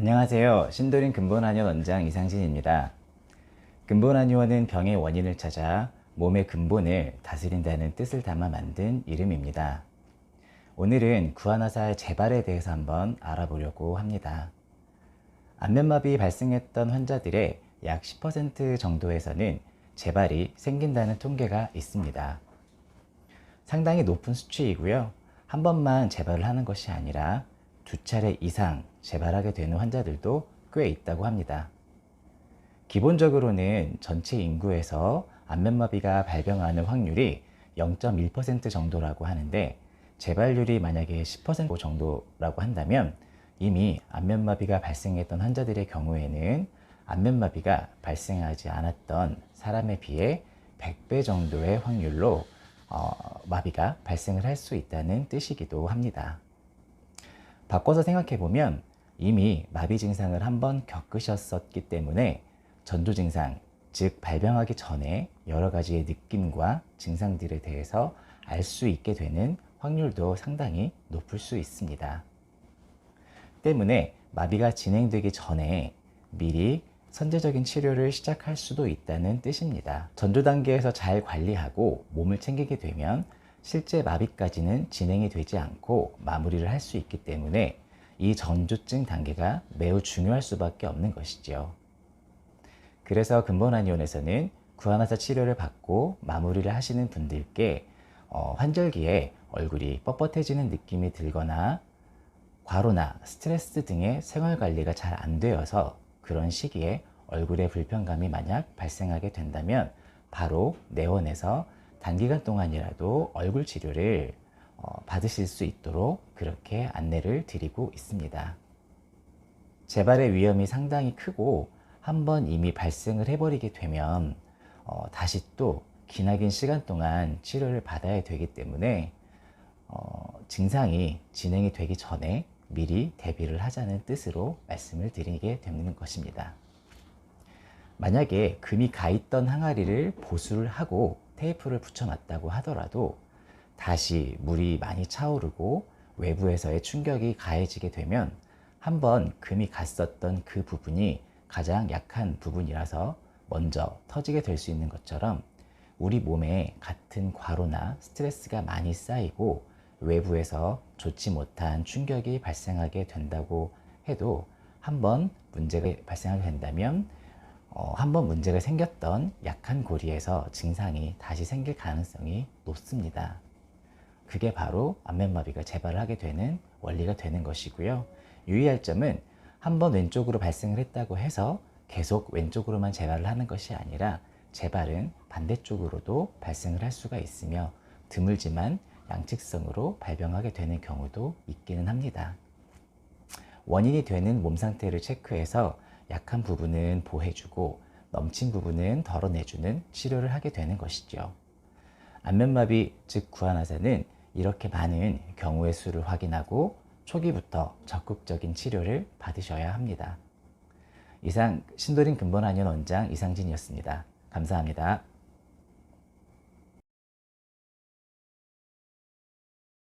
안녕하세요. 신도림 근본한의원 원장 이상진입니다. 근본한의원은 병의 원인을 찾아 몸의 근본을 다스린다는 뜻을 담아 만든 이름입니다. 오늘은 구안화살 재발에 대해서 한번 알아보려고 합니다. 안면마비 발생했던 환자들의 약 10% 정도에서는 재발이 생긴다는 통계가 있습니다. 상당히 높은 수치이고요. 한 번만 재발을 하는 것이 아니라 두 차례 이상 재발하게 되는 환자들도 꽤 있다고 합니다. 기본적으로는 전체 인구에서 안면마비가 발병하는 확률이 0.1% 정도라고 하는데, 재발률이 만약에 10% 정도라고 한다면 이미 안면마비가 발생했던 환자들의 경우에는 안면마비가 발생하지 않았던 사람에 비해 100배 정도의 확률로 마비가 발생을 할 수 있다는 뜻이기도 합니다. 바꿔서 생각해보면 이미 마비 증상을 한번 겪으셨었기 때문에 전조 증상, 즉 발병하기 전에 여러 가지의 느낌과 증상들에 대해서 알 수 있게 되는 확률도 상당히 높을 수 있습니다. 때문에 마비가 진행되기 전에 미리 선제적인 치료를 시작할 수도 있다는 뜻입니다. 전조 단계에서 잘 관리하고 몸을 챙기게 되면 실제 마비까지는 진행이 되지 않고 마무리를 할 수 있기 때문에 이 전조증 단계가 매우 중요할 수밖에 없는 것이죠. 그래서 근본한의원에서는 구안화살 치료를 받고 마무리를 하시는 분들께 환절기에 얼굴이 뻣뻣해지는 느낌이 들거나 과로나 스트레스 등의 생활관리가 잘 안 되어서 그런 시기에 얼굴에 불편감이 만약 발생하게 된다면 바로 내원해서 단기간 동안이라도 얼굴 치료를 받으실 수 있도록 그렇게 안내를 드리고 있습니다. 재발의 위험이 상당히 크고 한번 이미 발생을 해버리게 되면 다시 또 기나긴 시간 동안 치료를 받아야 되기 때문에 증상이 진행이 되기 전에 미리 대비를 하자는 뜻으로 말씀을 드리게 되는 것입니다. 만약에 금이 가 있던 항아리를 보수를 하고 테이프를 붙여놨다고 하더라도 다시 물이 많이 차오르고 외부에서의 충격이 가해지게 되면 한번 금이 갔었던 그 부분이 가장 약한 부분이라서 먼저 터지게 될 수 있는 것처럼, 우리 몸에 같은 과로나 스트레스가 많이 쌓이고 외부에서 좋지 못한 충격이 발생하게 된다고 해도 한번 문제가 발생하게 된다면 한번 문제가 생겼던 약한 고리에서 증상이 다시 생길 가능성이 높습니다. 그게 바로 안면마비가 재발을 하게 되는 원리가 되는 것이고요. 유의할 점은 한번 왼쪽으로 발생을 했다고 해서 계속 왼쪽으로만 재발을 하는 것이 아니라 재발은 반대쪽으로도 발생을 할 수가 있으며 드물지만 양측성으로 발병하게 되는 경우도 있기는 합니다. 원인이 되는 몸 상태를 체크해서 약한 부분은 보호해주고 넘친 부분은 덜어내주는 치료를 하게 되는 것이죠. 안면마비 즉 구안화살은 이렇게 많은 경우의 수를 확인하고 초기부터 적극적인 치료를 받으셔야 합니다. 이상 신도림 근본한의원 원장 이상진이었습니다. 감사합니다.